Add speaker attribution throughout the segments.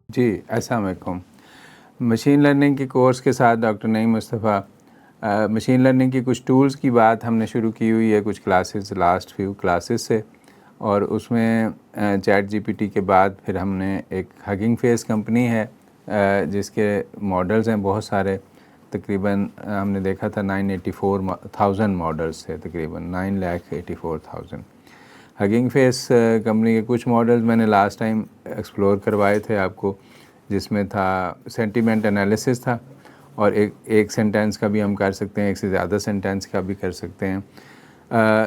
Speaker 1: جی السلام علیکم۔ Machine learning کے کورس کے ساتھ ڈاکٹر نعیم مصطفیٰ۔ مشین لرننگ کی کچھ ٹولز کی بات ہم نے شروع کی ہوئی ہے کچھ کلاسز، لاسٹ فیو کلاسز سے، اور اس میں چیٹ جی پی ٹی کے بعد پھر ہم نے ایک ہگنگ فیس کمپنی ہے جس کے ماڈلز ہیں بہت سارے، تقریباً ہم نے دیکھا تھا 984,000 ماڈلز تھے، تقریباً 9,84,000۔ ہگنگ فیس کمپنی کے کچھ ماڈلز میں نے لاسٹ ٹائم ایکسپلور کروائے تھے آپ کو، جس میں تھا سینٹیمنٹ انالیسس تھا، اور ایک سینٹینس کا بھی ہم کر سکتے ہیں، ایک سے زیادہ سینٹینس کا بھی کر سکتے ہیں،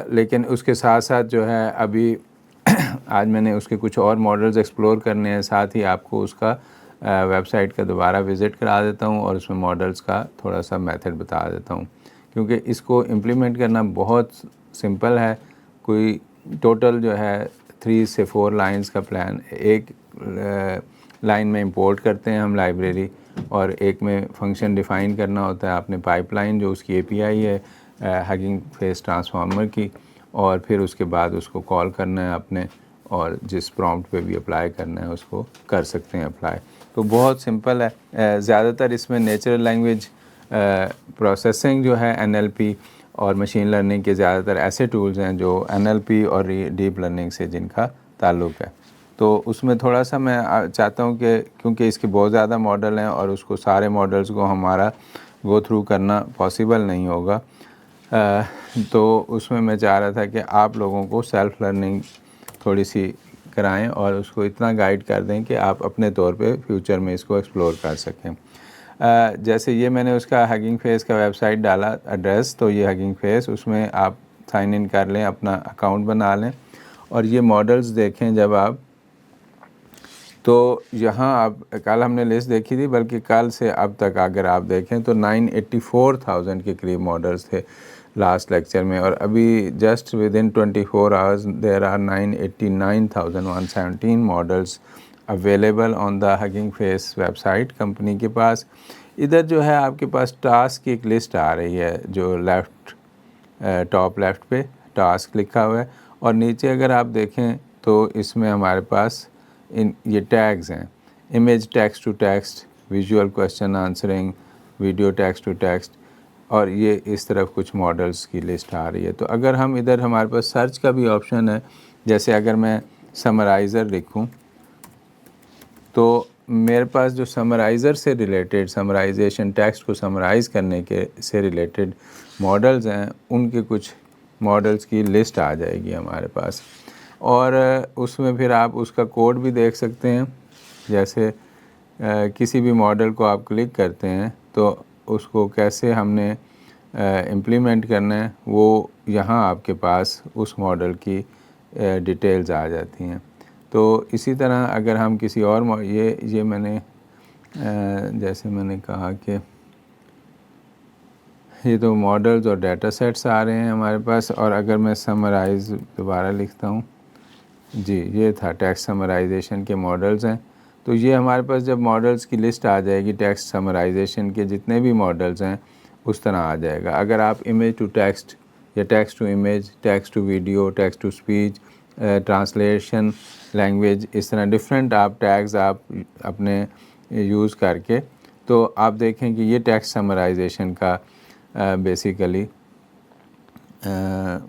Speaker 1: لیکن اس کے ساتھ ساتھ جو ہے ابھی آج میں نے اس کے کچھ اور ماڈلز ایکسپلور کرنے ہیں، ساتھ ہی آپ کو اس کا ویب سائٹ کا دوبارہ وزٹ کرا دیتا ہوں اور اس میں ماڈلز کا تھوڑا سا میتھڈ بتا دیتا ہوں، کیونکہ اس کو امپلیمنٹ کرنا بہت سمپل ہے۔ کوئی ٹوٹل جو ہے 3 سے 4 لائنز کا پلان، ایک لائن میں امپورٹ کرتے ہیں ہم لائبریری، اور ایک میں فنکشن ڈیفائن کرنا ہوتا ہے آپ نے پائپ لائن جو اس کی اے پی آئی ہے ہگنگ فیس ٹرانسفارمر کی، اور پھر اس کے بعد اس کو کال کرنا ہے آپ نے، اور جس پرومپٹ پہ بھی اپلائی کرنا ہے اس کو کر سکتے ہیں اپلائی۔ تو بہت سمپل ہے۔ زیادہ تر اس میں نیچرل لینگویج پروسیسنگ جو ہے این ایل پی اور مشین لرننگ کے زیادہ تر ایسے ٹولز ہیں جو این ایل پی اور ڈیپ لرننگ سے جن کا تعلق ہے، تو اس میں تھوڑا سا میں چاہتا ہوں کہ کیونکہ اس کے بہت زیادہ ماڈل ہیں اور اس کو سارے ماڈلز کو ہمارا گو تھرو کرنا پاسیبل نہیں ہوگا، تو اس میں چاہ رہا تھا کہ آپ لوگوں کو سیلف لرننگ تھوڑی سی کرائیں اور اس کو اتنا گائیڈ کر دیں کہ آپ اپنے طور پہ فیوچر میں اس کو ایکسپلور کر سکیں۔ جیسے یہ میں نے اس کا ہگنگ فیس کا ویب سائٹ ڈالا ایڈریس، تو یہ ہگنگ فیس، اس میں آپ سائن ان کر لیں، اپنا اکاؤنٹ بنا لیں، اور یہ ماڈلز دیکھیں جب آپ، تو یہاں آپ کل ہم نے لسٹ دیکھی تھی، بلکہ کل سے اب تک اگر آپ دیکھیں تو 984,000 کے قریب ماڈلز تھے لاسٹ لیکچر میں، اور ابھی just with in 24 hours there are 989,117 models available on the Hugging Face website company کے پاس۔ ادھر جو ہے آپ کے پاس ٹاسک کی ایک لسٹ آ رہی ہے جو لیفٹ ٹاپ لیفٹ پہ ٹاسک لکھا ہوا ہے، اور نیچے اگر آپ دیکھیں تو اس میں ہمارے پاس یہ ٹیگز ہیں، image text to text, visual question answering, video text to text, اور یہ اس طرف کچھ ماڈلز کی لسٹ آ رہی ہے۔ تو اگر ہم ادھر ہمارے پاس سرچ کا بھی آپشن ہے، جیسے اگر میں سمرائزر لکھوں تو میرے پاس جو سمرائزر سے ریلیٹڈ، سمرائزیشن ٹیکسٹ کو سمرائز کرنے کے سے ریلیٹڈ ماڈلز ہیں، ان کے کچھ ماڈلز کی لسٹ آ جائے گی ہمارے پاس، اور اس میں پھر آپ اس کا کوڈ بھی دیکھ سکتے ہیں۔ جیسے کسی بھی ماڈل کو آپ کلک کرتے ہیں تو اس کو کیسے ہم نے امپلیمنٹ کرنا ہے، وہ یہاں آپ کے پاس اس ماڈل کی ڈیٹیلز آ جاتی ہیں۔ تو اسی طرح اگر ہم کسی اور یہ میں نے جیسے میں نے کہا کہ یہ تو ماڈلز اور ڈیٹا سیٹس آ رہے ہیں ہمارے پاس، اور اگر میں سمرائز دوبارہ لکھتا ہوں، جی یہ تھا ٹیکسٹ سمرائزیشن کے ماڈلز ہیں، تو یہ ہمارے پاس جب ماڈلز کی لسٹ آ جائے گی ٹیکسٹ سمرائزیشن کے جتنے بھی ماڈلز ہیں اس طرح آ جائے گا۔ اگر آپ امیج ٹو ٹیکسٹ یا text to image, text to video, text to speech, translation language, اس طرح ڈفرینٹ آپ ٹیگز آپ اپنے یوز کر کے، تو آپ دیکھیں کہ یہ ٹیکسٹ سمرائزیشن کا بیسیکلی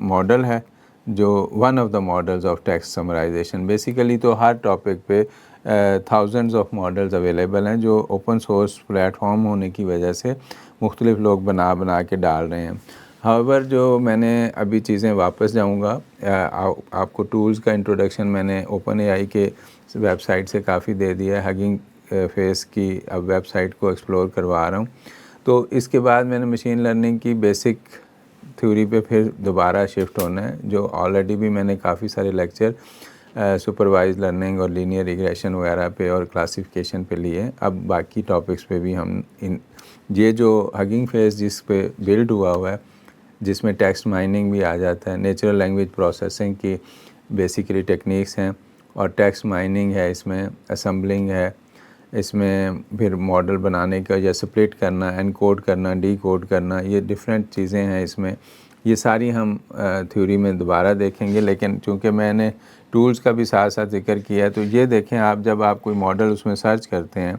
Speaker 1: ماڈل ہے، جو one of the models of text summarisation. Basically تو ہر ٹاپک پہ تھاؤزنڈز آف ماڈلز اویلیبل ہیں جو اوپن سورس پلیٹ فارم ہونے کی وجہ سے مختلف لوگ بنا کے ڈال رہے ہیں۔ ہاؤیور جو میں نے ابھی چیزیں واپس جاؤں گا، آپ کو ٹولز کا انٹروڈکشن میں نے اوپن اے آئی کے ویب سائٹ سے کافی دے دیا ہے، ہگنگ فیس کی اب ویب سائٹ کو ایکسپلور کروا رہا ہوں۔ تو اس کے بعد میں نے مشین لرننگ کی بیسک تھیوری پہ پھر دوبارہ شفٹ ہونا ہے، جو آلریڈی بھی میں نے کافی سارے لیکچر سپروائز لرننگ اور لینئر ریگریشن وغیرہ پہ اور کلاسیفیکیشن پہ لیے۔ اب باقی ٹاپکس پہ بھی ہم یہ جو ہگنگ فیس جس پہ بلڈ ہوا ہے، جس میں ٹیکسٹ مائننگ بھی آ جاتا ہے، نیچرل لینگویج پروسیسنگ کی بیسیکلی ٹیکنیکس ہیں، اور ٹیکسٹ مائننگ ہے، اس میں اسمبلنگ ہے، اس میں پھر ماڈل بنانے کا یا سپلٹ کرنا، انکوڈ کرنا، ڈی کوڈ کرنا، یہ ڈفرینٹ چیزیں ہیں اس میں، یہ ساری ہم تھیوری میں دوبارہ دیکھیں گے، لیکن چونکہ میں نے ٹولز کا بھی ساتھ ساتھ ذکر کیا ہے تو یہ دیکھیں آپ جب آپ کوئی ماڈل اس میں سرچ کرتے ہیں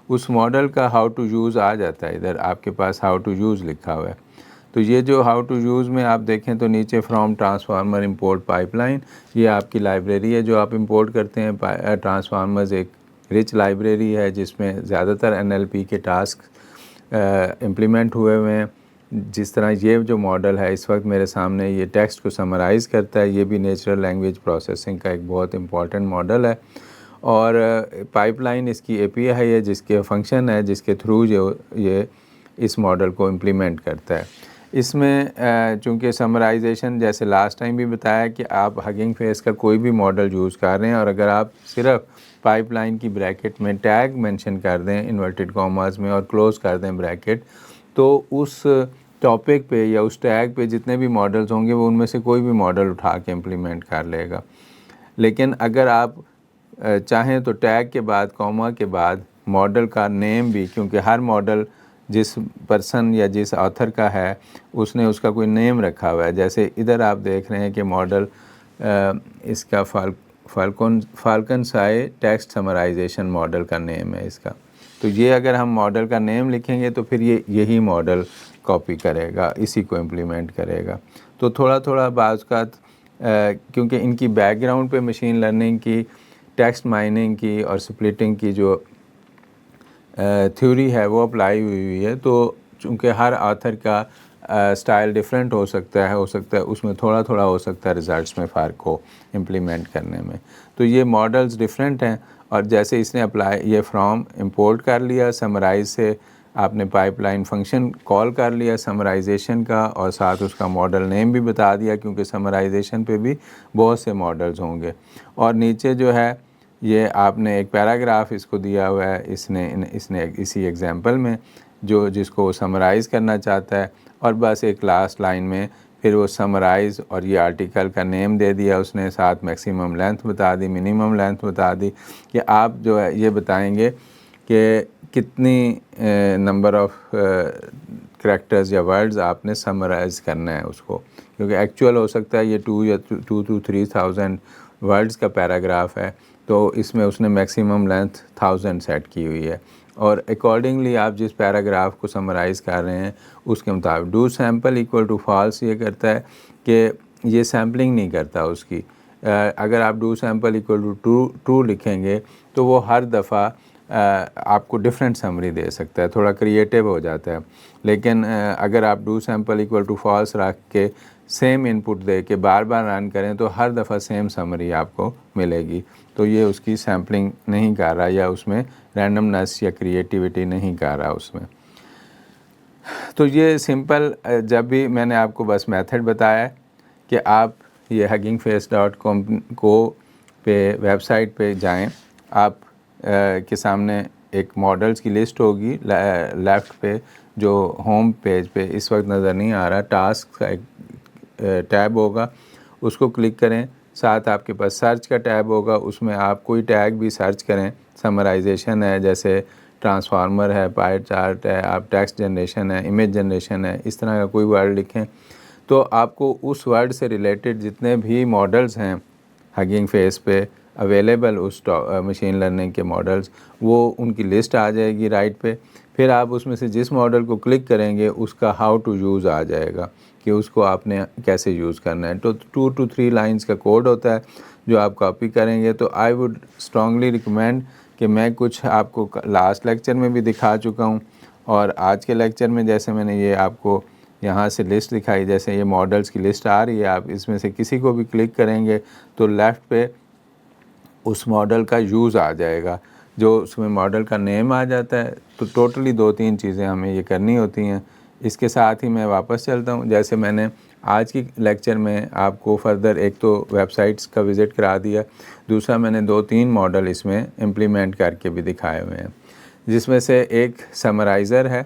Speaker 1: اس ماڈل کا ہاؤ ٹو یوز آ جاتا ہے، ادھر آپ کے پاس ہاؤ ٹو یوز لکھا ہوا ہے. تو یہ جو ہاؤ ٹو یوز میں آپ دیکھیں تو نیچے from transformer import pipe line, یہ آپ کی لائبریری ہے جو آپ امپورٹ کرتے ہیں. ٹرانسفارمرز ایک رچ لائبریری ہے جس میں زیادہ تر NLP کے ٹاسک امپلیمنٹ ہوئے ہوئے ہیں. جس طرح یہ جو ماڈل ہے اس وقت میرے سامنے، یہ ٹیکسٹ کو سمرائز کرتا ہے، یہ بھی نیچرل لینگویج پروسیسنگ کا ایک بہت امپورٹنٹ ماڈل ہے. اور پائپ لائن اس کی API ہے جس کے فنکشن ہے جس کے تھرو یہ اس ماڈل کو امپلیمنٹ کرتا ہے. اس میں چونکہ سمرائزیشن جیسے لاسٹ ٹائم بھی بتایا کہ آپ ہگنگ فیس کا کوئی بھی ماڈل یوز کر رہے ہیں اور اگر آپ صرف پائپ لائن کی بریکٹ میں ٹیگ مینشن کر دیں انورٹڈ کاماز میں اور کلوز کر دیں بریکٹ، تو اس ٹاپک پہ یا اس ٹیگ پہ جتنے بھی ماڈلز ہوں گے وہ ان میں سے کوئی بھی ماڈل اٹھا کے امپلیمنٹ کر لے گا. لیکن اگر آپ چاہیں تو ٹیگ کے بعد کوما کے بعد ماڈل کا نیم بھی، کیونکہ ہر ماڈل جس پرسن یا جس آتھر کا ہے اس نے اس کا کوئی نیم رکھا ہوا ہے. جیسے ادھر آپ دیکھ رہے ہیں کہ ماڈل اس کا فالکن سائے ٹیکسٹ سمرائزیشن ماڈل کا نیم ہے اس کا. تو یہ اگر ہم ماڈل کا نیم لکھیں گے تو پھر یہی ماڈل کاپی کرے گا، اسی کو امپلیمنٹ کرے گا. تو تھوڑا تھوڑا بعض کا کیونکہ ان کی بیک گراؤنڈ پہ مشین لرننگ کی، ٹیکسٹ مائننگ کی اور سپلٹنگ کی جو تھیوری ہے وہ اپلائی ہوئی ہے، تو چونکہ ہر آتھر کا سٹائل ڈیفرنٹ ہو سکتا ہے اس میں تھوڑا تھوڑا ہو سکتا ہے ریزلٹس میں فرق ہو امپلیمنٹ کرنے میں. تو یہ ماڈلز ڈیفرنٹ ہیں. اور جیسے اس نے اپلائی یہ فرام امپورٹ کر لیا، سمرائز سے آپ نے پائپ لائن فنکشن کال کر لیا سمرائزیشن کا، اور ساتھ اس کا ماڈل نیم بھی بتا دیا کیونکہ سمرائزیشن پہ بھی بہت سے ماڈلز ہوں گے. اور نیچے جو ہے یہ آپ نے ایک پیراگراف اس کو دیا ہوا ہے اس نے اسی ایگزامپل میں جس کو وہ سمرائز کرنا چاہتا ہے، اور بس ایک لاسٹ لائن میں پھر وہ سمرائز اور یہ آرٹیکل کا نیم دے دیا اس نے، ساتھ میکسیمم لینتھ بتا دی، منیمم لینتھ بتا دی کہ آپ جو ہے یہ بتائیں گے کہ کتنی نمبر آف کریکٹرز یا ورڈز آپ نے سمرائز کرنا ہے اس کو، کیونکہ ایکچوئل ہو سکتا ہے یہ 2 to 3,000 ورڈز کا پیراگراف ہے، تو اس میں اس نے میکسیمم لینتھ 1000 سیٹ کی ہوئی ہے. اور اکارڈنگلی آپ جس پیراگراف کو سمرائز کر رہے ہیں اس کے مطابق do sample equal to false یہ کرتا ہے کہ یہ سیمپلنگ نہیں کرتا اس کی. اگر آپ do sample equal to true لکھیں گے تو وہ ہر دفعہ آپ کو ڈفرینٹ سمری دے سکتا ہے، تھوڑا کریٹیو ہو جاتا ہے. لیکن اگر آپ do sample equal to false رکھ کے سیم ان پٹ دے کے بار بار رن کریں تو ہر دفعہ سیم سمری آپ کو ملے گی. تو یہ اس کی سیمپلنگ نہیں کر رہا یا اس میں رینڈمنس یا کریٹیوٹی نہیں کر رہا اس میں. تو یہ سمپل جب بھی میں نے آپ کو بس میتھڈ بتایا کہ آپ یہ huggingface.com کو پہ ویب سائٹ پہ جائیں، آپ کے سامنے ایک ماڈلز کی لسٹ ہوگی لیفٹ پہ جو ہوم پیج پہ اس وقت نظر نہیں آ رہا، ٹاسک کا ایک ٹیب ہوگا، اس کو کلک کریں. ساتھ آپ کے پاس سرچ کا ٹیب ہوگا، اس میں آپ کوئی ٹیگ بھی سرچ کریں. سمرائزیشن ہے، جیسے ٹرانسفارمر ہے، پائے چارٹ ہے، آپ ٹیکسٹ جنریشن ہے، امیج جنریشن ہے، اس طرح کا کوئی ورڈ لکھیں تو آپ کو اس ورڈ سے ریلیٹڈ جتنے بھی ماڈلز ہیں ہگنگ فیس پہ اویلیبل اس مشین لرننگ کے ماڈلز، وہ ان کی لسٹ آ جائے گی رائٹ پہ. پھر آپ اس میں سے جس ماڈل کو کلک کریں گے اس کا ہاؤ ٹو یوز آ جائے گا کہ اس کو آپ نے کیسے یوز کرنا ہے. تو 2 to 3 لائنز کا کوڈ ہوتا ہے جو آپ کاپی کریں گے. تو آئی ووڈ اسٹرانگلی ریکمینڈ کہ میں کچھ آپ کو لاسٹ لیکچر میں بھی دکھا چکا ہوں، اور آج کے لیکچر میں جیسے میں نے یہ آپ کو یہاں سے لسٹ دکھائی، جیسے یہ ماڈلز کی لسٹ آ رہی ہے، آپ اس میں سے کسی کو بھی کلک کریں گے تو لیفٹ پہ اس ماڈل کا یوز آ جائے گا، جو اس میں ماڈل کا نیم آ جاتا ہے. تو ٹوٹلی 2-3 چیزیں ہمیں یہ کرنی ہوتی ہیں. اس کے ساتھ ہی میں واپس چلتا ہوں. جیسے میں نے آج کی لیکچر میں آپ کو فردر ایک تو ویب سائٹس کا وزٹ کرا دیا، دوسرا میں نے 2-3 ماڈل اس میں امپلیمنٹ کر کے بھی دکھائے ہوئے ہیں، جس میں سے ایک سمرائزر ہے.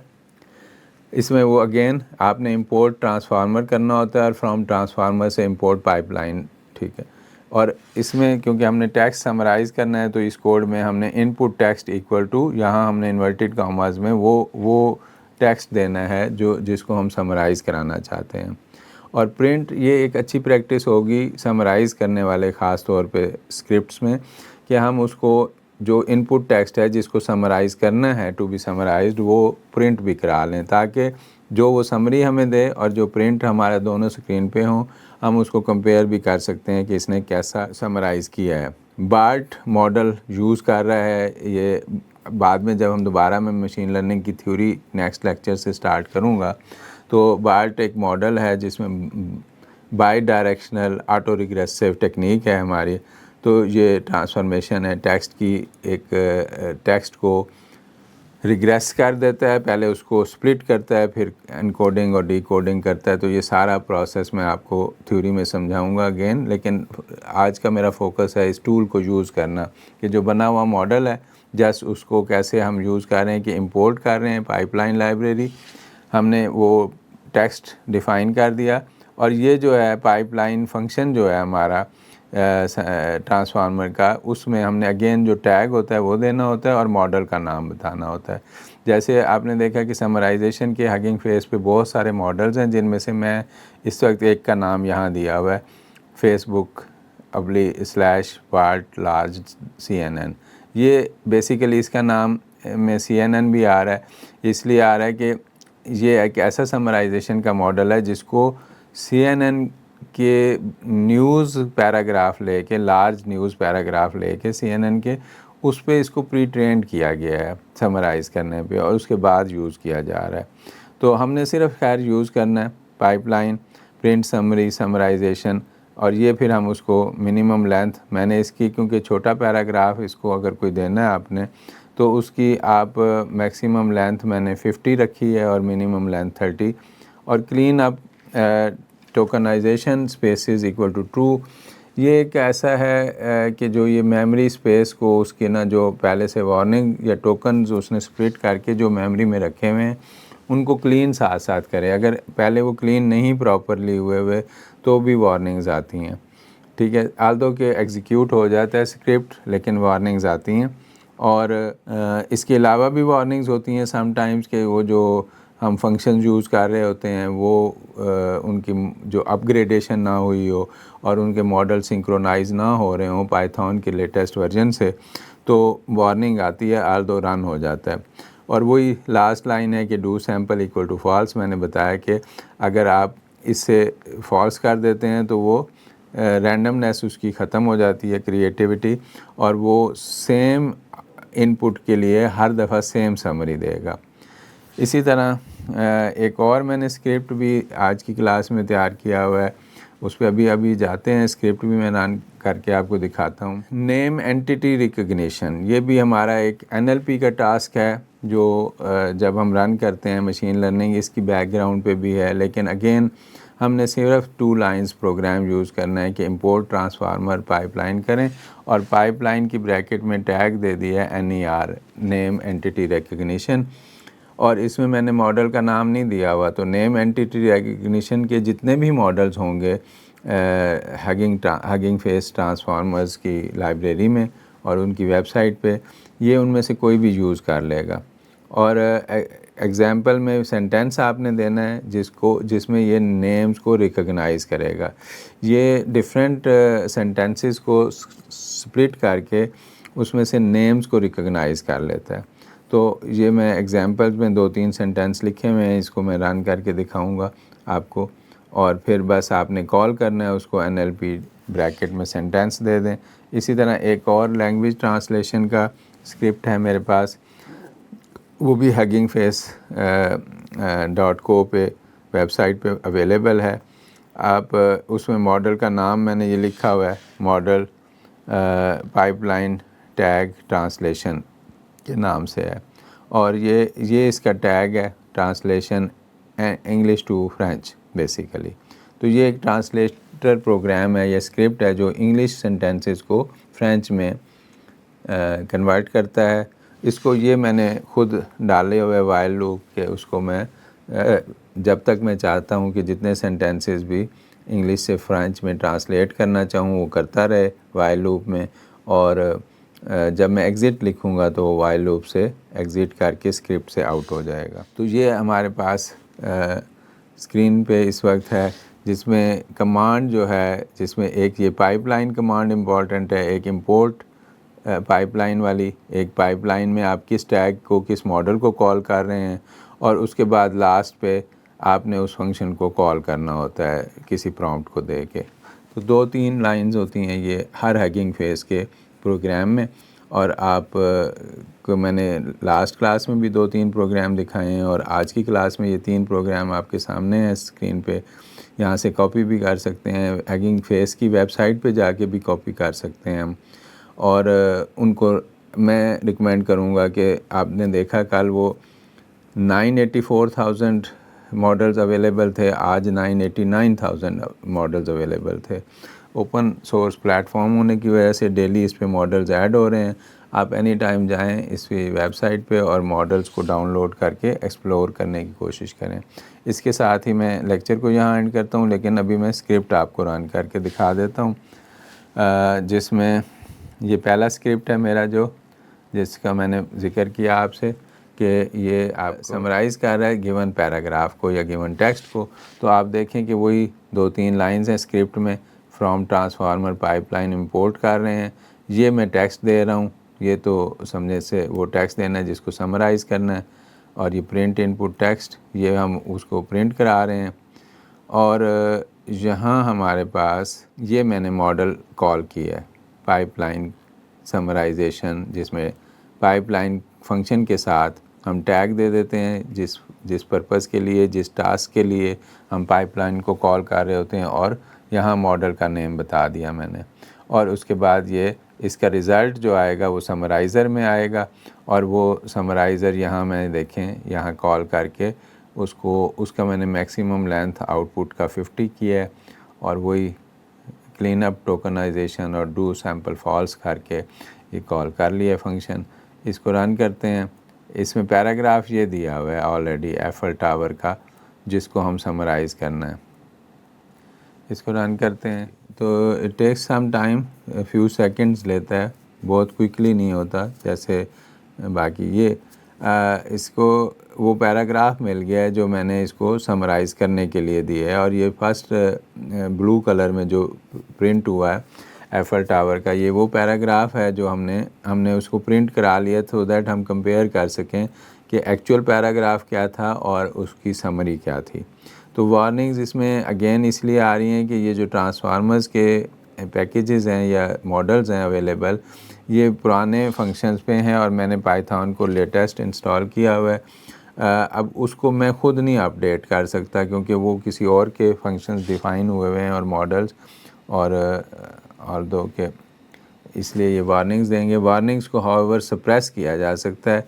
Speaker 1: اس میں وہ اگین آپ نے امپورٹ ٹرانسفارمر کرنا ہوتا ہے اور فرام ٹرانسفارمر سے امپورٹ پائپ لائن، ٹھیک ہے. اور اس میں کیونکہ ہم نے ٹیکسٹ سمرائز کرنا ہے تو اس کوڈ میں ہم نے ان پٹ ٹیکسٹ ایکول ٹو، یہاں ہم نے انورٹڈ کاماز میں وہ ٹیکسٹ دینا ہے جس کو ہم سمرائز کرانا چاہتے ہیں. اور پرنٹ یہ ایک اچھی پریکٹس ہوگی سمرائز کرنے والے خاص طور پہ اسکرپٹس میں کہ ہم اس کو جو ان پٹ ٹیکسٹ ہے جس کو سمرائز کرنا ہے ٹو بی سمرائزڈ وہ پرنٹ بھی کرا لیں تاکہ جو وہ سمری ہمیں دے اور جو پرنٹ ہمارے دونوں اسکرین پہ ہوں ہم اس کو کمپیئر بھی کر سکتے ہیں کہ اس نے کیسا سمرائز کیا ہے. بارٹ ماڈل یوز کر رہا ہے. یہ بعد میں جب ہم دوبارہ میں مشین لرننگ کی تھیوری نیکسٹ لیکچر سے سٹارٹ کروں گا تو بارٹ ایک ماڈل ہے جس میں by directional auto regressive technique ہے ہماری. تو یہ ٹرانسفارمیشن ہے ٹیکسٹ کی، ایک ٹیکسٹ کو ریگریس کر دیتا ہے، پہلے اس کو سپلٹ کرتا ہے، پھر انکوڈنگ اور ڈی کوڈنگ کرتا ہے. تو یہ سارا پروسیس میں آپ کو تھیوری میں سمجھاؤں گا اگین، لیکن آج کا میرا فوکس ہے اس ٹول کو یوز کرنا کہ جو بنا ہوا ماڈل ہے جسٹ اس کو کیسے ہم یوز کر رہے ہیں کہ امپورٹ کر رہے ہیں پائپ لائن لائبریری. ہم نے وہ ٹیکسٹ ڈیفائن کر دیا اور یہ جو ہے پائپ لائن فنکشن جو ہے ہمارا ٹرانسفارمر کا، اس میں ہم نے اگین جو ٹیگ ہوتا ہے وہ دینا ہوتا ہے اور ماڈل کا نام بتانا ہوتا ہے. جیسے آپ نے دیکھا کہ سمرائزیشن کے ہگنگ فیس پہ بہت سارے ماڈلز ہیں جن میں سے میں اس وقت ایک کا نام یہاں دیا ہوا ہے فیس بک /بارٹ لارج CNN. یہ بیسیکلی اس کا نام میں CNN بھی آ رہا ہے، اس لیے آ رہا ہے کہ یہ ایک ایسا سمرائزیشن کا ماڈل ہے جس کو CNN کے نیوز پیراگراف لے کے، لارج نیوز پیراگراف لے کے CNN کے، اس پہ اس کو پری ٹرینڈ کیا گیا ہے سمرائز کرنے پہ اور اس کے بعد یوز کیا جا رہا ہے. تو ہم نے صرف خیر یوز کرنا ہے pipe line, print summary, summarisation, اور یہ پھر ہم اس کو منیمم لینتھ میں نے اس کی، کیونکہ چھوٹا پیراگراف اس کو اگر کوئی دینا ہے آپ نے تو اس کی آپ میکسیمم لینتھ میں نے 50 رکھی ہے اور منیمم لینتھ 30. اور clean up tokenization spaces equal to true. یہ ایک ایسا ہے کہ جو یہ میموری اسپیس کو اس کے نا جو پہلے سے وارننگ یا ٹوکنز اس نے سپلٹ کر کے جو میموری میں رکھے ہوئے ہیں ان کو کلین ساتھ ساتھ کرے. اگر پہلے وہ کلین نہیں پراپرلی ہوئے تو بھی وارننگز آتی ہیں. ٹھیک ہے، آلدو کہ ایگزیکیوٹ ہو جاتا ہے اسکرپٹ لیکن وارننگز آتی ہیں. اور اس کے علاوہ بھی وارننگز ہوتی ہیں سم ٹائمز کہ وہ جو ہم فنکشنز یوز کر رہے ہوتے ہیں وہ ان کی جو اپ گریڈیشن نہ ہوئی ہو اور ان کے ماڈل سنکرونائز نہ ہو رہے ہوں پائتھون کے لیٹسٹ ورژن سے، تو وارننگ آتی ہے آلدو رن ہو جاتا ہے. اور وہی لاسٹ لائن ہے کہ do sample equal to false. میں نے بتایا کہ اگر آپ اس سے فالس کر دیتے ہیں تو وہ رینڈمنیس اس کی ختم ہو جاتی ہے، کریٹیوٹی، اور وہ سیم ان پٹ کے لیے ہر دفعہ سیم سمری دے گا. اسی طرح ایک اور میں نے اسکرپٹ بھی آج کی کلاس میں تیار کیا ہوا ہے، اس پہ ابھی جاتے ہیں. اسکرپٹ بھی میں رن کر کے آپ کو دکھاتا ہوں. نیم اینٹیٹی ریکگنیشن، یہ بھی ہمارا ایک NLP کا ٹاسک ہے جو جب ہم رن کرتے ہیں مشین لرننگ اس کی بیک گراؤنڈ پہ بھی ہے، لیکن اگین ہم نے صرف 2 لائنز پروگرام یوز کرنا ہے کہ امپورٹ ٹرانسفارمر پائپ لائن کریں اور پائپ لائن کی بریکٹ میں ٹیگ دے دیا ہے NER نیم اینٹیٹی ریکگنیشن. اور اس میں نے ماڈل کا نام نہیں دیا ہوا. تو نیم اینٹیٹی ریکگنیشن کے جتنے بھی ماڈلز ہوں گے ہگنگ فیس ٹرانسفارمرز کی لائبریری میں اور ان کی ویب سائٹ پہ، یہ ان میں سے کوئی بھی یوز کر لے گا. اور ایگزامپل میں سینٹینس آپ نے دینا ہے جس میں یہ نیمز کو ریکگنائز کرے گا. یہ ڈفرینٹ سینٹینسز کو سپلٹ کر کے اس میں سے نیمز کو ریکگنائز کر لیتا ہے. تو یہ میں ایگزامپلز میں 2-3 سینٹینس لکھے ہوئے ہیں، اس کو میں رن کر کے دکھاؤں گا آپ کو، اور پھر بس آپ نے کال کرنا ہے اس کو NLP بریکٹ میں سینٹینس دے دیں. اسی طرح ایک اور لینگویج ٹرانسلیشن کا اسکرپٹ ہے میرے پاس، وہ بھی ہگنگ فیس .co پہ ویب سائٹ پہ اویلیبل ہے. آپ اس میں ماڈل کا نام میں نے یہ لکھا ہوا ہے، model pipe line tag translation کے نام سے ہے، اور یہ اس کا ٹیگ ہے translation English to French basically. تو یہ ایک ٹرانسلیٹر پروگرام ہے یا اسکرپٹ ہے جو انگلش سینٹینسز کو فرینچ میں کنورٹ کرتا ہے. اس کو یہ میں نے خود ڈالے ہوئے وائل لوپ کہ اس کو میں جب تک میں چاہتا ہوں کہ جتنے سینٹینسز بھی انگلش سے فرینچ میں ٹرانسلیٹ کرنا چاہوں وہ کرتا رہے وائل لوپ میں، اور جب میں ایگزٹ لکھوں گا تو وہ وائل لوپ سے ایگزٹ کر کے اسکرپٹ سے آؤٹ ہو جائے گا. تو یہ ہمارے پاس اسکرین پہ اس وقت ہے جس میں کمانڈ جو ہے، جس میں ایک یہ پائپ لائن کمانڈ امپورٹنٹ ہے، ایک امپورٹ پائپ لائن والی، ایک پائپ لائن میں آپ کس ٹیگ کو، کس ماڈل کو کال کر رہے ہیں، اور اس کے بعد لاسٹ پہ آپ نے اس فنکشن کو کال کرنا ہوتا ہے کسی پرومپٹ کو دے کے۔ تو 2-3 لائنز ہوتی ہیں یہ ہر ہیگنگ فیز کے پروگرام میں، اور آپ کو میں نے لاسٹ کلاس میں بھی 2-3 پروگرام دکھائے ہیں، اور آج کی کلاس میں یہ 3 پروگرام آپ کے سامنے ہیں اسکرین پہ، یہاں سے کاپی بھی کر سکتے ہیں، ہیگنگ فیس کی ویب سائٹ پہ جا کے بھی کاپی کر سکتے ہیں ہم، اور ان کو میں ریکمینڈ کروں گا کہ آپ نے دیکھا کل وہ 984,000 ماڈلز اویلیبل تھے، آج 989,000 ماڈلز اویلیبل تھے۔ اوپن سورس پلیٹ فارم ہونے کی وجہ سے ڈیلی اس پہ ماڈلز ایڈ ہو رہے ہیں، آپ اینی ٹائم جائیں اس ویب سائٹ پہ اور ماڈلز کو ڈاؤن لوڈ کر کے ایکسپلور کرنے کی کوشش کریں۔ اس کے ساتھ ہی میں لیکچر کو یہاں اینڈ کرتا ہوں، لیکن ابھی میں اسکرپٹ آپ کو رن کر کے دکھا دیتا ہوں، جس میں یہ پہلا اسکرپٹ ہے میرا جس کا میں نے ذکر کیا آپ سے کہ یہ آپ سمرائز کر رہا ہے گیون پیراگراف کو یا گیون ٹیکسٹ کو۔ تو آپ دیکھیں کہ وہی 2-3 لائنز ہیں اسکرپٹ میں، from transformer pipe line import کر رہے ہیں، یہ میں ٹیکسٹ دے رہا ہوں، یہ تو سمجھے سے وہ ٹیکسٹ دینا ہے جس کو سمرائز کرنا ہے، اور یہ پرنٹ ان پٹ ٹیکسٹ، یہ ہم اس کو پرنٹ کرا رہے ہیں، اور یہاں ہمارے پاس یہ میں نے ماڈل کال کیا ہے پائپ لائن سمرائزیشن، جس میں پائپ لائن فنکشن کے ساتھ ہم ٹیگ دے دیتے ہیں جس پرپس کے لیے، جس ٹاسک کے لیے ہم پائپ لائن کو کال کر رہے ہوتے ہیں، اور یہاں ماڈل کا نیم بتا دیا میں نے، اور اس کے بعد یہ اس کا ریزلٹ جو آئے گا وہ سمرائزر میں آئے گا، اور وہ سمرائزر یہاں میں دیکھیں یہاں کال کر کے اس کا میں نے میکسیمم لینتھ آؤٹ پٹ کا 50 کیا ہے، اور وہی کلین اپ ٹوکنائزیشن اور ڈو سیمپل فالس کر کے یہ کال کر لیا فنکشن۔ اس کو رن کرتے ہیں، اس میں پیراگراف یہ دیا ہوا ہے آلریڈی ایفل ٹاور کا، جس کو ہم سمرائز کرنا ہے۔ اس کو رن کرتے ہیں تو it takes some time, few seconds لیتا ہے، بہت کوئکلی نہیں ہوتا جیسے باقی۔ یہ اس کو وہ پیراگراف مل گیا ہے جو میں نے اس کو سمرائز کرنے کے لیے دی ہے، اور یہ فرسٹ بلو کلر میں جو پرنٹ ہوا ہے ایفل ٹاور کا، یہ وہ پیراگراف ہے جو ہم نے اس کو پرنٹ کرا لیا سو دیٹ ہم کمپیئر کر سکیں کہ ایکچوئل پیراگراف کیا تھا اور اس کی سمری کیا تھی۔ تو وارننگز اس میں اگین اس لیے آ رہی ہیں کہ یہ جو ٹرانسفارمرز کے پیکیجز ہیں یا ماڈلز ہیں اویلیبل، یہ پرانے فنکشنز پہ ہیں، اور میں نے پائتھون کو لیٹسٹ انسٹال کیا ہوا ہے۔ اب اس کو میں خود نہیں اپڈیٹ کر سکتا کیونکہ وہ کسی اور کے فنکشنز ڈیفائن ہوئے ہیں اور ماڈلز، اور دو کہ اس لیے یہ وارننگز دیں گے۔ وارننگز کو ہاؤیور سپریس کیا جا سکتا ہے،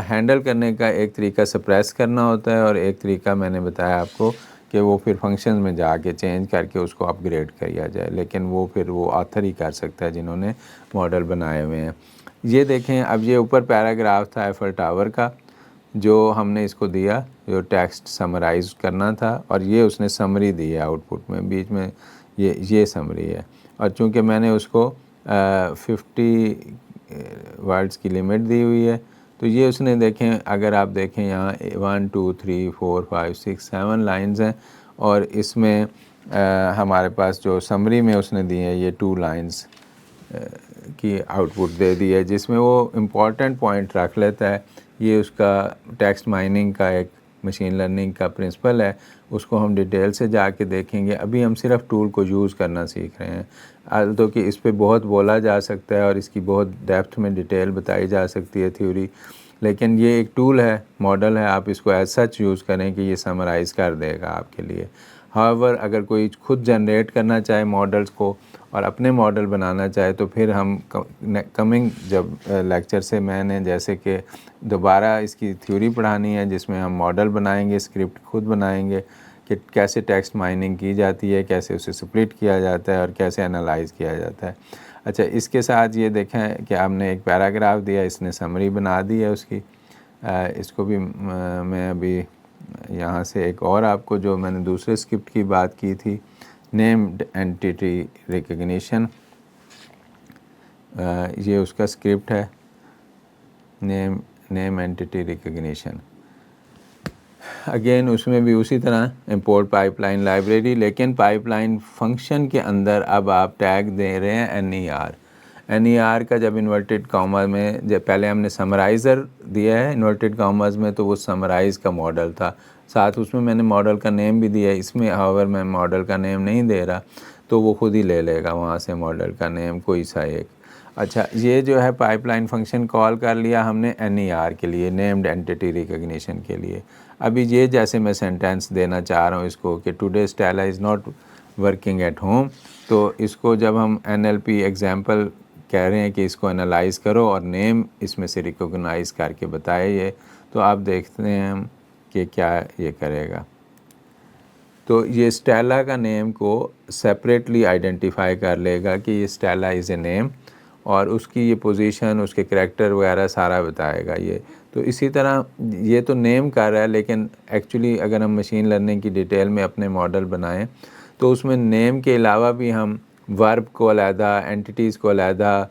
Speaker 1: ہینڈل کرنے کا ایک طریقہ سپریس کرنا ہوتا ہے، اور ایک طریقہ میں نے بتایا آپ کو کہ وہ پھر فنکشن میں جا کے چینج کر کے اس کو اپ گریڈ کیا جائے، لیکن وہ پھر وہ آتھر ہی کر سکتا ہے جنہوں نے ماڈل بنائے ہوئے ہیں۔ یہ دیکھیں، اب یہ اوپر پیراگراف تھا ایفل ٹاور کا جو ہم نے اس کو دیا، جو ٹیکسٹ سمرائز کرنا تھا، اور یہ اس نے سمری دی ہے آؤٹ پٹ میں، بیچ میں یہ سمری ہے، اور چونکہ میں نے اس کو 50 ورڈز کی لمٹ دی ہوئی ہے، تو یہ اس نے دیکھیں، اگر آپ دیکھیں یہاں 1 2 3 4 5 6 7 لائنز ہیں، اور اس میں ہمارے پاس جو سمری میں اس نے دی ہے یہ 2 لائنز کی آؤٹ پٹ دے دی ہے، جس میں وہ امپورٹنٹ پوائنٹ رکھ لیتا ہے۔ یہ اس کا ٹیکسٹ مائننگ کا ایک مشین لرننگ کا پرنسپل ہے، اس کو ہم ڈیٹیل سے جا کے دیکھیں گے۔ ابھی ہم صرف ٹول کو یوز کرنا سیکھ رہے ہیں، تو کہ اس پہ بہت بولا جا سکتا ہے اور اس کی بہت ڈیپتھ میں ڈیٹیل بتائی جا سکتی ہے تھیوری، لیکن یہ ایک ٹول ہے، ماڈل ہے، آپ اس کو ایز سچ یوز کریں کہ یہ سمرائز کر دے گا آپ کے لیے۔ ہاؤیور اگر کوئی خود جنریٹ کرنا چاہے ماڈلز کو اور اپنے ماڈل بنانا چاہے تو پھر ہم کمنگ جب لیکچر سے میں نے جیسے کہ دوبارہ اس کی تھیوری پڑھانی ہے جس میں ہم ماڈل بنائیں گے، اسکرپٹ خود بنائیں گے کہ کیسے ٹیکسٹ مائننگ کی جاتی ہے، کیسے اسے سپلٹ کیا جاتا ہے اور کیسے انالائز کیا جاتا ہے۔ اچھا، اس کے ساتھ یہ دیکھیں کہ ہم نے ایک پیراگراف دیا، اس نے سمری بنا دی ہے اس کی۔ اس کو بھی میں ابھی یہاں سے ایک اور آپ کو جو میں نے دوسرے اسکرپٹ کی بات کی تھی، نیمڈ اینٹیٹی ریکگنیشن، یہ اس کا اسکرپٹ ہے، نیم اینٹیٹی ریکگنیشن۔ اگین اس میں بھی اسی طرح امپورٹ پائپ لائن لائبریری، لیکن پائپ لائن فنکشن کے اندر اب آپ ٹیگ دے رہے ہیں این ای آر کا. جب انورٹڈ کاماز میں جب پہلے ہم نے سمرائزر دیا ہے انورٹڈ کاماز میں تو وہ سمرائز کا ماڈل تھا، ساتھ اس میں نے ماڈل کا نیم بھی دیا ہے. اس میں ہاور میں ماڈل کا نیم نہیں دے رہا تو وہ خود ہی لے لے گا وہاں سے ماڈل کا نیم کوئی سا ایک. اچھا یہ جو ہے پائپ لائن فنکشن کال کر لیا ہم نے این ای آر کے لیے، نیمڈ اینٹی ریکگنیشن کے لیے. ابھی یہ جیسے میں سینٹینس دینا چاہ رہا ہوں اس کو کہ today Stella is not working at home, تو اس کو جب ہم این ایل پی ایگزامپل کہہ رہے ہیں کہ اس کو انالائز کرو اور نیم اس میں سے ریکوگنائز کر کے بتائے یہ، تو آپ دیکھتے ہیں کہ کیا یہ کرے گا. تو یہ اسٹیلا کا نیم کو سیپریٹلی آئیڈینٹیفائی کر لے گا کہ یہ اسٹیلا از اے نیم، اور اس کی یہ پوزیشن، اس کے کریکٹر وغیرہ سارا بتائے گا یہ. تو اسی طرح یہ تو نیم کر رہا ہے، لیکن ایکچولی اگر ہم مشین لرننگ کی ڈیٹیل میں اپنے ماڈل بنائیں تو اس میں نیم کے علاوہ بھی ہم ورب کو علیحدہ، اینٹیٹیز کو علیحدہ،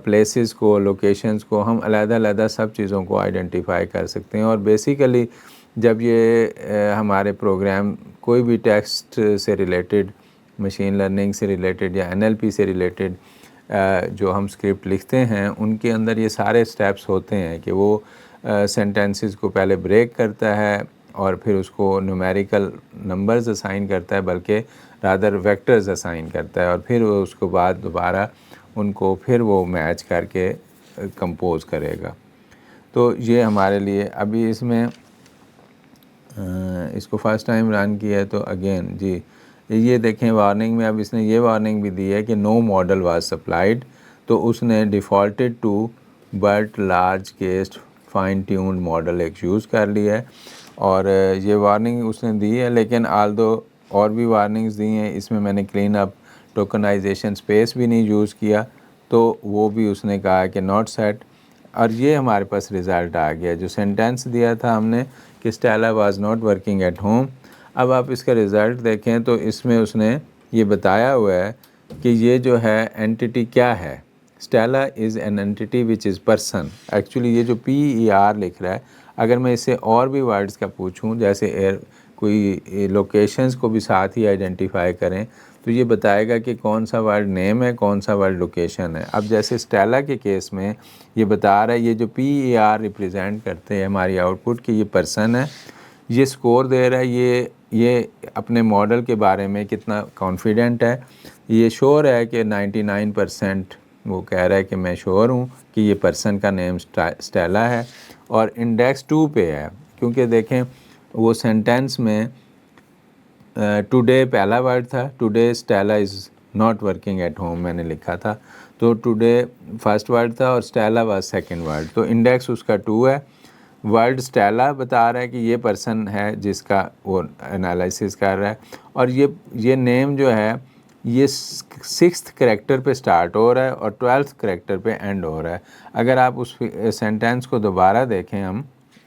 Speaker 1: پلیسز کو، لوکیشنز کو ہم علیحدہ علیحدہ سب چیزوں کو آئیڈینٹیفائی کر سکتے ہیں. اور بیسیکلی جب یہ ہمارے پروگرام کوئی بھی ٹیکسٹ سے ریلیٹڈ، مشین لرننگ سے ریلیٹڈ یا این ایل پی سے ریلیٹڈ جو ہم اسکرپٹ لکھتے ہیں ان کے اندر یہ سارے سٹیپس ہوتے ہیں کہ وہ سینٹینسز کو پہلے بریک کرتا ہے اور پھر اس کو نیومیریکل نمبرز اسائن کرتا ہے، بلکہ رادر ویکٹرز اسائن کرتا ہے، اور پھر وہ اس کو بعد دوبارہ ان کو پھر وہ میچ کر کے کمپوز کرے گا. تو یہ ہمارے لیے ابھی اس میں اس کو فرسٹ ٹائم رن کیا ہے تو اگین جی یہ دیکھیں وارننگ میں اب اس نے یہ وارننگ بھی دی ہے کہ نو ماڈل واز سپلائڈ، تو اس نے defaulted to BERT large cased fine tuned model ایک یوز کر لیا ہے. اور یہ وارننگ اس نے دی ہے، لیکن آلدو اور بھی وارننگز دی ہیں اس میں میں نے کلین اپ ٹوکنائزیشن سپیس بھی نہیں یوز کیا، تو وہ بھی اس نے کہا کہ ناٹ سیٹ. اور یہ ہمارے پاس رزلٹ آ گیا جو سینٹینس دیا تھا ہم نے کہ Stella was not working at home. اب آپ اس کا رزلٹ دیکھیں تو اس میں اس نے یہ بتایا ہوا ہے کہ یہ جو ہے اینٹی کیا ہے. Stella is an entity which is person. Actually یہ جو پی ای آر لکھ رہا ہے، اگر میں اس سے اور بھی ورڈز کا پوچھوں جیسے کوئی لوکیشنز کو بھی ساتھ ہی آئیڈینٹیفائی کریں تو یہ بتائے گا کہ کون سا ورڈ نیم ہے، کون سا ورڈ لوکیشن ہے. اب جیسے اسٹیلا کے کیس میں یہ بتا رہا ہے یہ جو پی ای آر ریپریزینٹ کرتے ہیں ہماری آؤٹ پٹ کہ یہ پرسن ہے، یہ سکور دے رہا ہے یہ اپنے ماڈل کے بارے میں کتنا کانفیڈنٹ ہے. یہ شور ہے کہ 99% وہ کہہ رہا ہے کہ میں شور ہوں کہ یہ پرسن کا نیم اسٹیلا ہے. اور انڈیکس 2 پہ ہے کیونکہ دیکھیں وہ سینٹینس میں ٹوڈے پہلا ورڈ تھا، today Stella is not working at home میں نے لکھا تھا، تو ٹوڈے فرسٹ ورڈ تھا اور اسٹیلا واز سیکنڈ ورڈ، تو انڈیکس اس کا 2 ہے. ورڈ اسٹیلا بتا رہا ہے کہ یہ پرسن ہے جس کا وہ انالیسس کر رہا ہے، اور یہ نیم جو ہے یہ 6th کریکٹر پہ سٹارٹ ہو رہا ہے اور 12th کریکٹر پہ اینڈ ہو رہا ہے. اگر آپ اس سینٹینس کو دوبارہ دیکھیں ہم،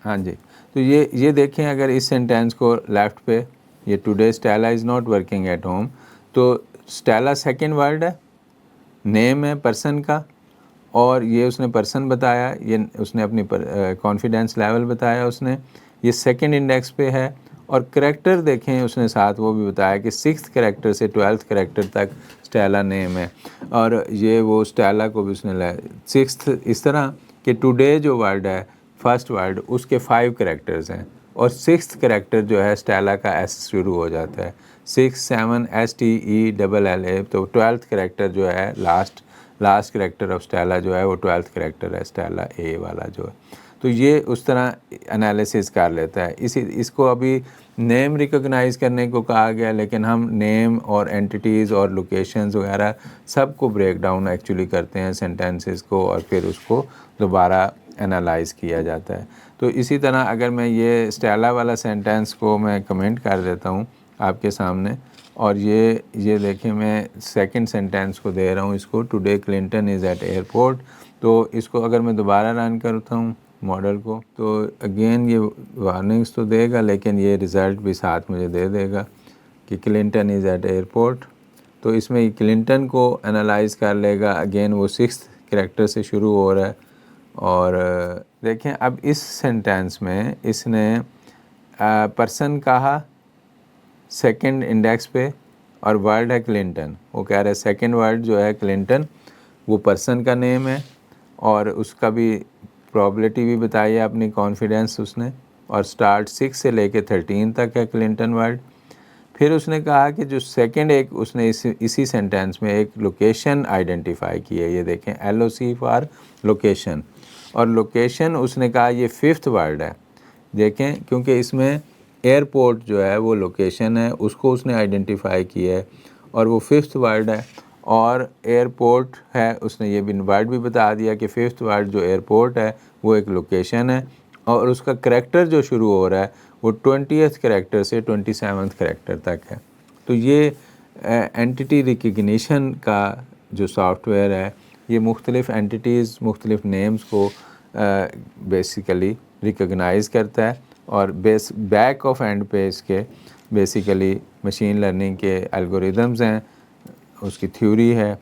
Speaker 1: ہاں جی، تو یہ دیکھیں اگر اس سینٹینس کو لیفٹ پہ یہ today Stella is not working at home, تو اسٹیلا سیکنڈ ورڈ ہے، نیم ہے پرسن کا، اور یہ اس نے پرسن بتایا، یہ اس نے اپنی کانفیڈنس لیول بتایا، اس نے یہ سیکنڈ انڈیکس پہ ہے. اور کریکٹر دیکھیں اس نے ساتھ وہ بھی بتایا کہ 6th کریکٹر سے 12th کریکٹر تک اسٹیلا نیم ہے. اور یہ وہ اسٹیلا کو بھی اس نے 6th اس طرح کہ ٹوڈے جو ورڈ ہے فرسٹ ورڈ اس کے 5 کریکٹرز ہیں، اور 6th کریکٹر جو ہے اسٹیلا کا ایس شروع ہو جاتا ہے، 6 7 STELLA، تو 12th کریکٹر جو ہے لاسٹ کریکٹر آف اسٹیلا جو ہے وہ 12th کریکٹر ہے اسٹیلا اے والا جو ہے. تو یہ اس طرح انالیسس کر لیتا ہے. اس کو ابھی نیم ریکگنائز کرنے کو کہا گیا، لیکن ہم نیم اور اینٹیٹیز اور لوکیشنز وغیرہ سب کو بریک ڈاؤن ایکچولی کرتے ہیں سینٹینسز کو، اور پھر اس کو دوبارہ انالائز کیا جاتا ہے. تو اسی طرح اگر میں یہ اسٹیلا والا سینٹینس کو میں کمنٹ کر دیتا ہوں آپ کے سامنے، اور یہ دیکھیں میں سیکنڈ سینٹینس کو دے رہا ہوں اس کو، today Clinton is at airport. تو اس کو اگر میں دوبارہ رن کرتا ہوں ماڈل کو تو اگین یہ وارننگز تو دے گا، لیکن یہ رزلٹ بھی ساتھ مجھے دے دے گا کہ کلنٹن از ایٹ ایئرپورٹ. تو اس میں کلنٹن کو انالائز کر لے گا، اگین وہ 6th کریکٹر سے شروع ہو رہا ہے. اور دیکھیں اب اس سینٹینس میں اس نے پرسن کہا سیکنڈ انڈیکس پہ اور ورڈ ہے کلنٹن. وہ کہہ رہا ہے سیکنڈ ورڈ جو ہے کلنٹن وہ پرسن کا نیم ہے اور اس کا بھی پرابلٹی بھی بتائی ہے اپنی کانفیڈنس اس نے, اور سٹارٹ 6 سے لے کے 13 تک ہے کلنٹن ورڈ. پھر اس نے کہا کہ جو سیکنڈ ایک اس نے اسی سینٹینس میں ایک لوکیشن آئیڈینٹیفائی کی ہے, یہ دیکھیں LOC فار لوکیشن, اور لوکیشن اس نے کہا یہ 5th ورڈ ہے. دیکھیں کیونکہ اس میں ایئرپورٹ جو ہے وہ لوکیشن ہے, اس کو اس نے آئیڈینٹیفائی کی ہے اور وہ 5th ورڈ ہے, اور ایئرپورٹ ہے اس نے یہ بھی ورڈ بھی بتا دیا کہ 5th ورڈ جو ایئرپورٹ ہے وہ ایک لوکیشن ہے, اور اس کا کریکٹر جو شروع ہو رہا ہے وہ 20th کریکٹر سے 27th کریکٹر تک ہے. تو یہ اینٹیٹی ریکگنیشن کا جو سافٹ ویئر ہے یہ مختلف اینٹیٹیز مختلف نیمز کو بیسیکلی ریکگنائز کرتا ہے, اور بیک آف اینڈ پہ اس کے بیسیکلی مشین لرننگ کے الگوریدمز ہیں, اس کی تھیوری ہے,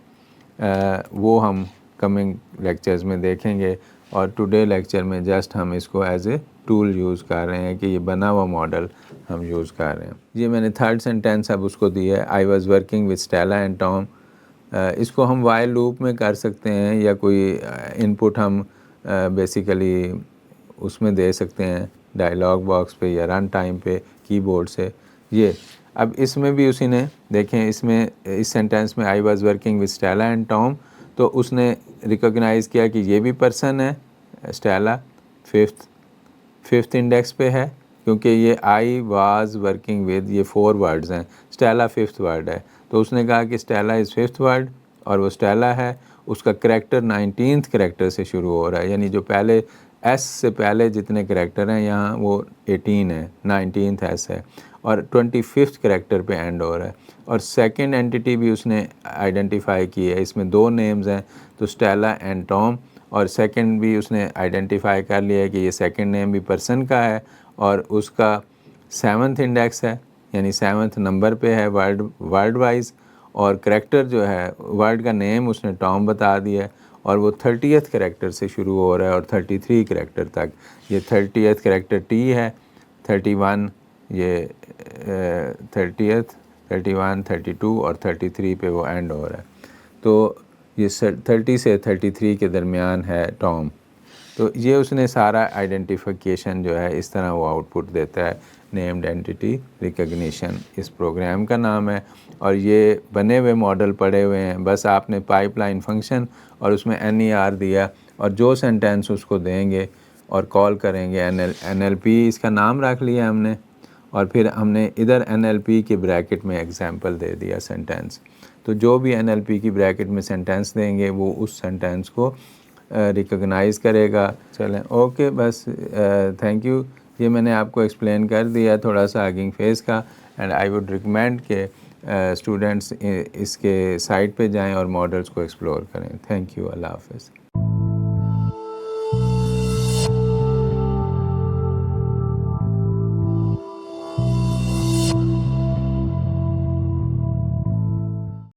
Speaker 1: وہ ہم کمنگ لیکچرز میں دیکھیں گے. اور ٹوڈے لیکچر میں جسٹ ہم اس کو ایز اے ٹول یوز کر رہے ہیں کہ یہ بنا ہوا ماڈل ہم یوز کر رہے ہیں. یہ میں نے تھرڈ سینٹینس اب اس کو دی ہے, I was working with Stella and Tom. اس کو ہم وائل لوپ میں کر سکتے ہیں یا کوئی ان پٹ ہم بیسیکلی اس میں دے سکتے ہیں ڈائلاگ باکس پہ یا رن ٹائم پہ کی بورڈ سے. یہ اب اس میں بھی اسی نے دیکھیں اس میں اس سینٹینس میں آئی was working with Stella and Tom, تو اس نے ریکگنائز کیا کہ یہ بھی پرسن ہے, اسٹیلا 5th انڈیکس پہ ہے کیونکہ یہ آئی واز ورکنگ ود یہ 4 ورڈز ہیں, اسٹیلا 5th ورڈ ہے, تو اس نے کہا کہ اسٹیلا از 5th ورڈ اور وہ اسٹیلا ہے, اس کا کریکٹر 19th کریکٹر سے شروع ہو رہا ہے, یعنی جو پہلے ایس سے پہلے جتنے کریکٹر ہیں یہاں وہ 18 ہے, 19th ایس ہے, اور 25th کریکٹر پہ اینڈ ہو رہا ہے. اور سیکنڈ اینٹیٹی بھی اس نے آئیڈینٹیفائی کی ہے, اس میں 2 نیمز ہیں تو اسٹیلا اینڈ ٹام, اور سیکنڈ بھی اس نے آئیڈینٹیفائی کر لیا ہے کہ یہ سیکنڈ نیم بھی پرسن کا ہے اور اس کا 7th انڈیکس ہے, یعنی 7th نمبر پہ ہے ورڈ وائز, اور کریکٹر جو ہے ورڈ کا نیم اس نے ٹام بتا دیا ہے, اور وہ 30th کریکٹر سے شروع ہو رہا ہے اور 33 کریکٹر تک. یہ 30th کریکٹر ٹی ہے, 31 یہ 30th 31 32 اور 33 پہ وہ اینڈ ہو رہا ہے. تو یہ 30 سے 33 کے درمیان ہے ٹام. تو یہ اس نے سارا آئیڈینٹیفیکیشن جو ہے اس طرح وہ آؤٹ پٹ دیتا ہے. نیمڈ اینٹیٹی ریکگنیشن اس پروگرام کا نام ہے, اور یہ بنے ہوئے ماڈل پڑے ہوئے ہیں, بس آپ نے پائپ لائن فنکشن اور اس میں NER دیا, اور جو سینٹینس اس کو دیں گے اور کال کریں گے NLP اس کا نام رکھ لیا ہم نے, اور پھر ہم نے ادھر NLP کے بریکٹ میں ایگزامپل دے دیا سینٹینس. تو جو بھی NLP کی بریکٹ میں سینٹینس دیں گے وہ اس سینٹینس کو ریکگنائز کرے گا. چلیں اوکے, بس تھینک یو. یہ میں نے آپ کو ایکسپلین کر دیا تھوڑا سا ہگنگ فیس کا, اینڈ آئی ووڈ ریکمینڈ کہ اسٹوڈنٹس اس کے سائٹ پہ جائیں اور ماڈلس کو ایکسپلور کریں. تھینک یو, اللہ حافظ.